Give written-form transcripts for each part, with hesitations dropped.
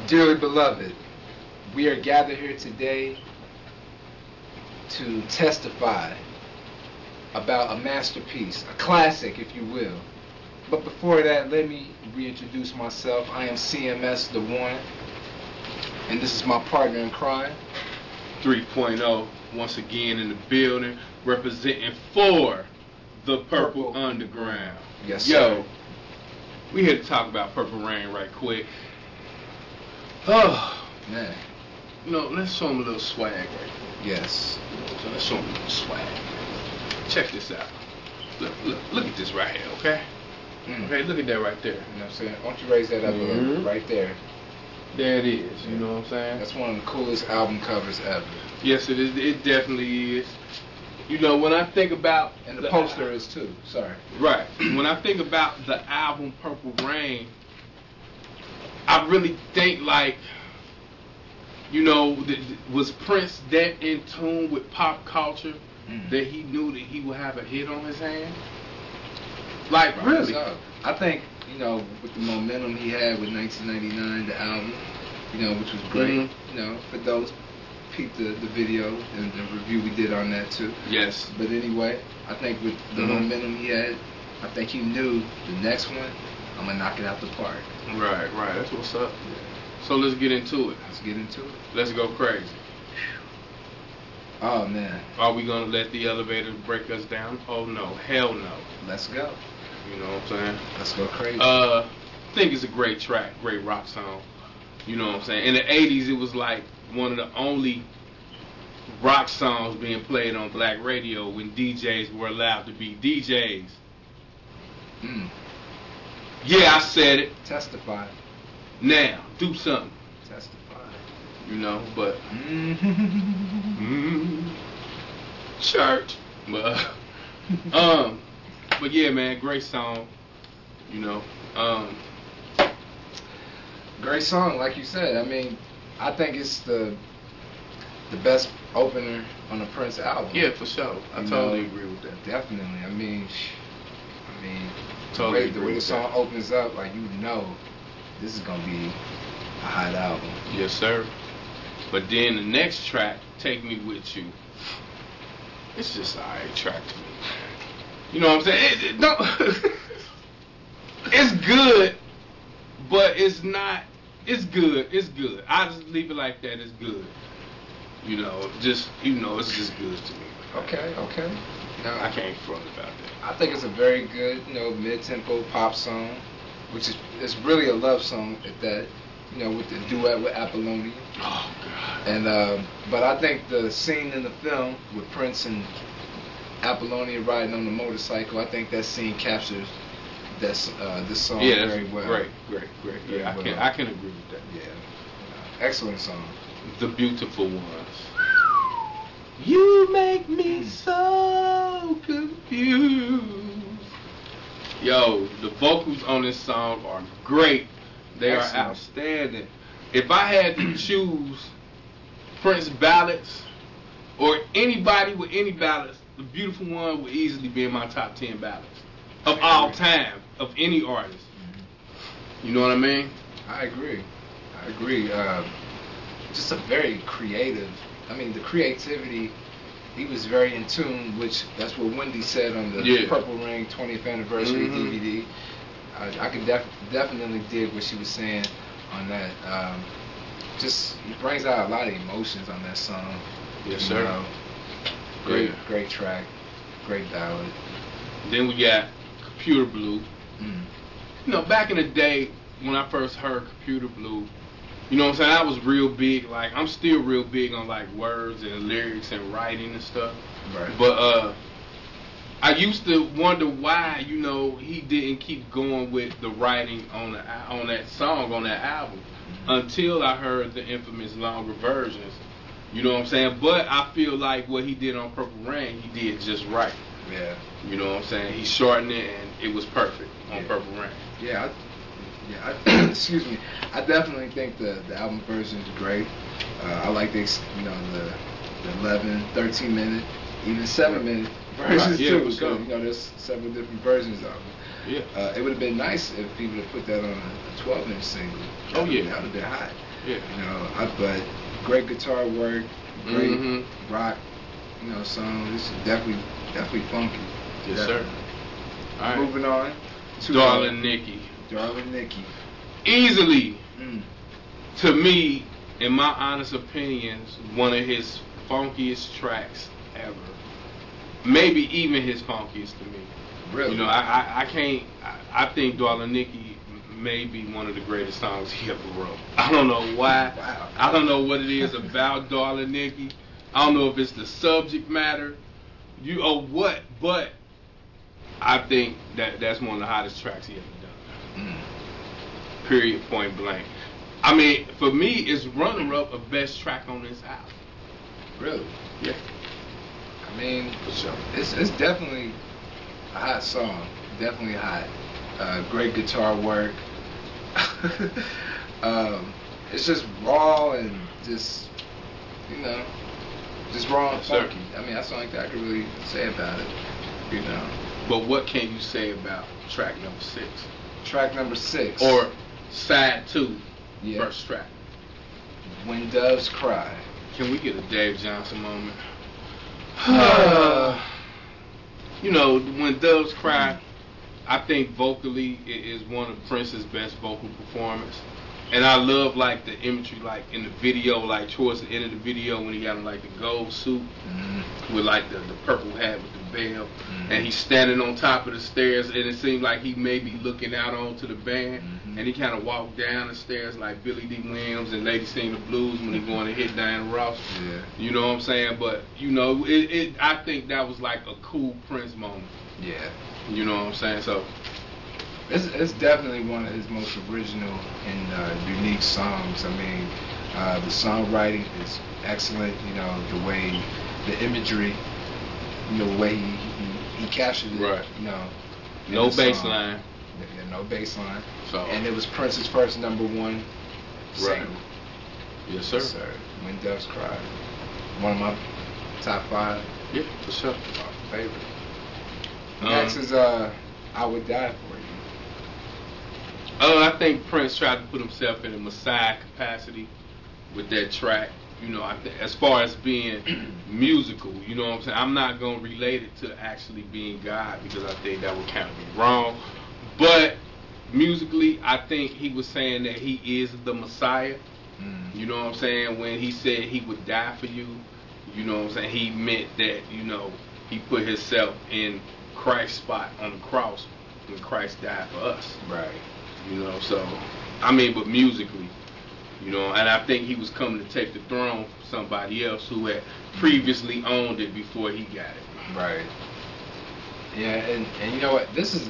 Dearly beloved, we are gathered here today to testify about a masterpiece, a classic, if you will. But before that, let me reintroduce myself. I am CMS the One, and this is my partner in crime. 3.0, once again in the building, representing for the Purple Underground. Yes, sir. Yo, we here to talk about Purple Rain right quick. Oh, Man. You know, let's show them a little swag right quick. Yes. So let's show them a little swag. Check this out. Look at this right here, okay? Okay, look at that right there. You know what I'm saying? Why don't you raise that up a little, right there? There it is, you know what I'm saying? That's one of the coolest album covers ever. Yes, it is. It definitely is. You know, when I think about... And the poster is too, sorry. Right. When I think about the album Purple Rain, I really think like, you know, was Prince that in tune with pop culture that he knew that he would have a hit on his hand? Like, really? So, I think, you know, with the momentum he had with 1999, the album, you know, which was great, you know, for those peeped the video and the review we did on that too. Yes. But anyway, I think with the momentum he had, I think he knew the next one, I'm going to knock it out the park. Right. That's what's up. Yeah. So let's get into it. Let's get into it. Let's go crazy. Oh, man. Are we going to let the elevator break us down? Oh, no. Hell no. Let's go. You know what I'm saying? Let's go crazy. I think it's a great track, great rock song. You know what I'm saying? In the 80s, it was like one of the only rock songs being played on black radio when DJs were allowed to be DJs. Yeah, I said it. Testify. Now, do something. Testify. You know, but... Church. But yeah, man, great song. You know, great song, like you said. I mean, I think it's the best opener on a Prince album. Yeah, for sure. I totally agree with that. Definitely. I mean, totally the way the song opens up, like, you know, this is gonna be a hot album. Yes, sir. But then the next track, Take Me With You, it's just an alright track to me. You know what I'm saying? It's good, but it's not. It's good. It's good. I just leave it like that. It's good. You know, it's just good to me. Okay. Now, I can't front about that. I think it's a very good, you know, mid-tempo pop song, which is it's really a love song at that. You know, with the duet with Apollonia. Oh God. And but I think the scene in the film with Prince and Apollonia riding on the motorcycle, I think that scene captures this song very well. Great. Yeah, I can agree with that. Yeah. Excellent song. The Beautiful Ones. You make me so confused. Yo, the vocals on this song are great. They are outstanding. If I had to choose Prince ballads or anybody with any ballads, The Beautiful One would easily be in my top 10 ballads of all time, of any artist. You know what I mean? I agree. Just a very creative. I mean, the creativity. He was very in tune, which that's what Wendy said on the Purple Rain 20th anniversary DVD. I could definitely dig what she was saying on that. Just he brings out a lot of emotions on that song. Yes, sir. Great track, great ballad. Then we got Computer Blue. You know, back in the day when I first heard Computer Blue, you know what I'm saying, I was real big. Like, I'm still real big on like words and lyrics and writing and stuff. Right. But I used to wonder why, you know, he didn't keep going with the writing on that song, on that album, until I heard the infamous longer versions. You know what I'm saying? But I feel like what he did on Purple Rain, he did just right. Yeah. You know what I'm saying? He shortened it and it was perfect on Purple Rain. Yeah. Excuse me. I definitely think the album version is great. I like the 11, 13 minute, even 7-minute versions too. So, you know, there's several different versions of it. Yeah. It would have been nice if people had put that on a 12-inch single. That would have been hot. Yeah. You know, but great guitar work, great rock, you know, song. This is definitely funky. Yes, definitely. sir. All right. Moving on to Darling Nikki. Darling Nikki. Easily, to me, in my honest opinions, one of his funkiest tracks ever. Maybe even his funkiest to me. Really? You know, I can't. I think Darling Nikki may be one of the greatest songs he ever wrote. I don't know why. Wow. I don't know what it is about Darling Nikki. I don't know if it's the subject matter, or what, but I think that's one of the hottest tracks he ever done. Period, point blank. I mean, for me, it's runner-up of best track on this album. Really? Yeah. I mean, For sure. it's definitely a hot song. Definitely hot. Great guitar work. It's just raw and just, you know, just raw and Sir. funky. I mean, that's the only thing I could really say about it, you know. But what can you say about track number 6? Track number 6. Or side 2, Yeah. first track. When Doves Cry. Can we get a Dave Johnson moment? You know, When Doves Cry, I think vocally it is one of Prince's best vocal performances. And I love like the imagery, like in the video, like towards the end of the video when he got on like the gold suit with like the purple hat with the bell, and he's standing on top of the stairs, and it seemed like he may be looking out onto the band, and he kind of walked down the stairs like Billy D. Williams and Lady Sing the Blues when he going to hit Diana Ross. Yeah. You know what I'm saying? But you know, I think that was like a cool Prince moment. Yeah. You know what I'm saying? So. It's definitely one of his most original and unique songs. I mean, the songwriting is excellent. You know, the way, the imagery, you know, the way he captured it. Right. You know, No bass line. Yeah, no bass line. So. And it was Prince's first #1 single. Yes, sir. Yes, sir. When Doves Cry. One of my top 5. Yeah, for sure. Favorite. Next is I Would Die For You. I think Prince tried to put himself in a Messiah capacity with that track. You know, as far as being musical, you know what I'm saying? I'm not going to relate it to actually being God because I think that would kind of be wrong. But musically, I think he was saying that he is the Messiah. You know what I'm saying? When he said he would die for you, you know what I'm saying? He meant that, you know, he put himself in Christ's spot on the cross when Christ died for us. Right. You know, so, I mean, but musically, you know, and I think he was coming to take the throne from somebody else who had previously owned it before he got it. Right. Yeah, and you know what? This is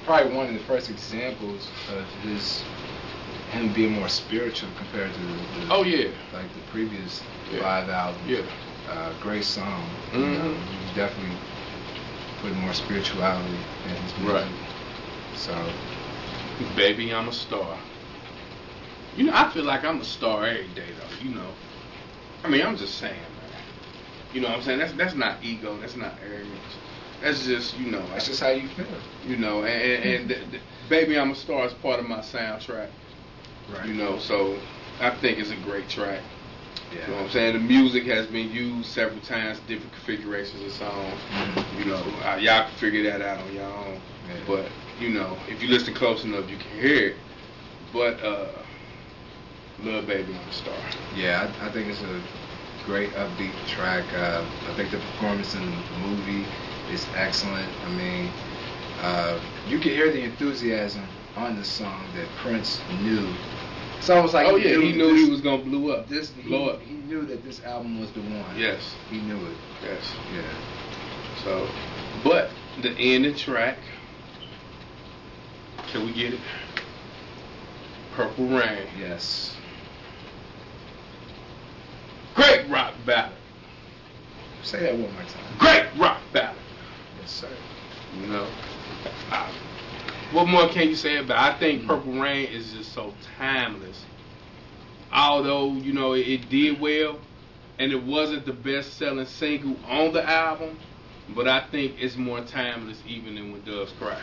probably one of the first examples of him being more spiritual compared to like the previous 5 albums. Yeah. Great song. You know, he definitely put more spirituality in his music. Right. So. Baby, I'm a star. You know, I feel like I'm a star every day, though. You know, I mean, I'm just saying, man. You know what I'm saying? That's not ego. That's not arrogance. That's just, you know. That's just how you feel. You know, and Baby, I'm a Star is part of my soundtrack. Right. You know, so I think it's a great track. Yeah. You know what I'm saying? The music has been used several times, different configurations of songs. You know, y'all can figure that out on your own. Yeah. But, you know, if you listen close enough, you can hear it. But, Lil Baby, I'm a Star. Yeah, I think it's a great upbeat track. I think the performance in the movie is excellent. I mean, you can hear the enthusiasm on the song that Prince knew. It's almost like he knew he was gonna blow up. He knew that this album was the one. Yes, he knew it. Yes, yeah. So, but the ending track, can we get it? Purple Rain. Yes. Great rock ballad. Say that one more time. Great rock ballad. Yes, sir. You know, what more can you say about it? I think Purple Rain is just so timeless. Although, you know, it did well, and it wasn't the best-selling single on the album, but I think it's more timeless even than When Doves Cry.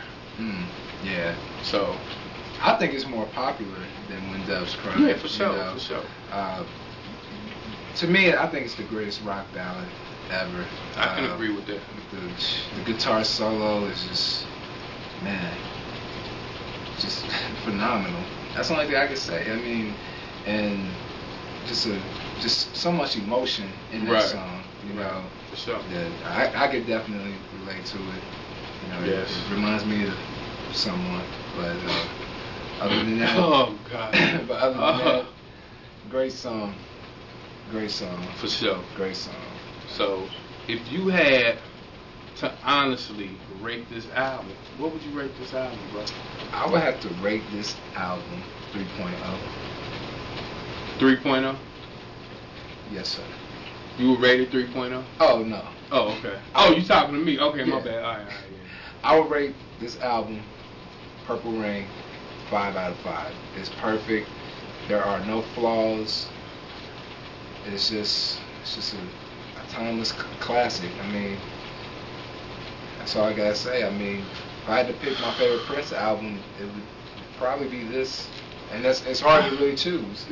Yeah. So, I think it's more popular than When Doves Cry. Yeah, for sure, You know? for sure. To me, I think it's the greatest rock ballad ever. I can agree with that. The guitar solo is just, man, just phenomenal. That's the only thing I can say. I mean, and just so much emotion in that song. You know, for sure. That I could definitely relate to it. You know, yes. It reminds me of someone, but other than that, oh God. But other than that, great song. Great song. For sure. Great song. So, if you had to honestly rate this album, what would you rate this album, bro? I would have to rate this album 3.0. 3.0? Yes, sir. You would rate it 3.0? Oh, no. Oh, okay. Oh, you talking to me? Okay, my Yeah. bad. All right, yeah. I would rate this album, Purple Rain, 5 out of 5. It's perfect. There are no flaws. It's just a timeless classic. I mean, that's all I gotta say. I mean, if I had to pick my favorite Prince album, it would probably be this. And it's hard to really choose.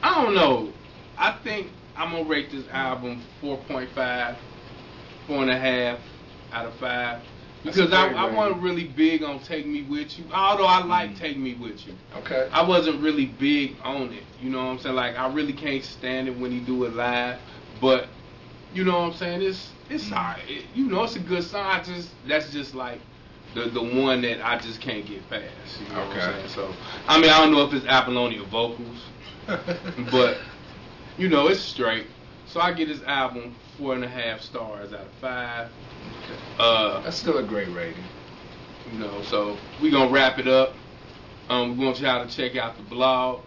I don't know. I think I'm gonna rate this album 4.5, 4.5 out of 5. Because I wasn't really big on Take Me With You, although I like Take Me With You. Okay. I wasn't really big on it, you know what I'm saying? Like, I really can't stand it when he do it live, but, you know what I'm saying? It's alright. You know, it's a good song. That's just like the one that I just can't get past, you know what I'm saying? So, I mean, I don't know if it's Apollonia vocals, but, you know, it's straight. So I give this album 4.5 stars out of 5. That's still a great rating. You know, so we gonna wrap it up. We want y'all to check out the blog.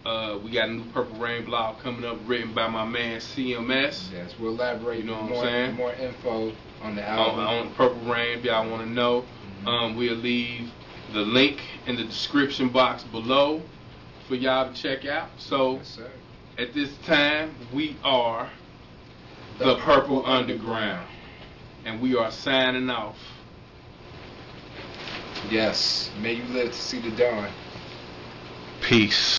We got a new Purple Rain blog coming up, written by my man CMS. Yes, we'll elaborate. You know what I'm saying? More info on the album. On Purple Rain, if y'all want to know. We'll leave the link in the description box below for y'all to check out. So, yes, sir. At this time, we are the Purple Underground. And we are signing off. Yes. May you live to see the dawn. Peace.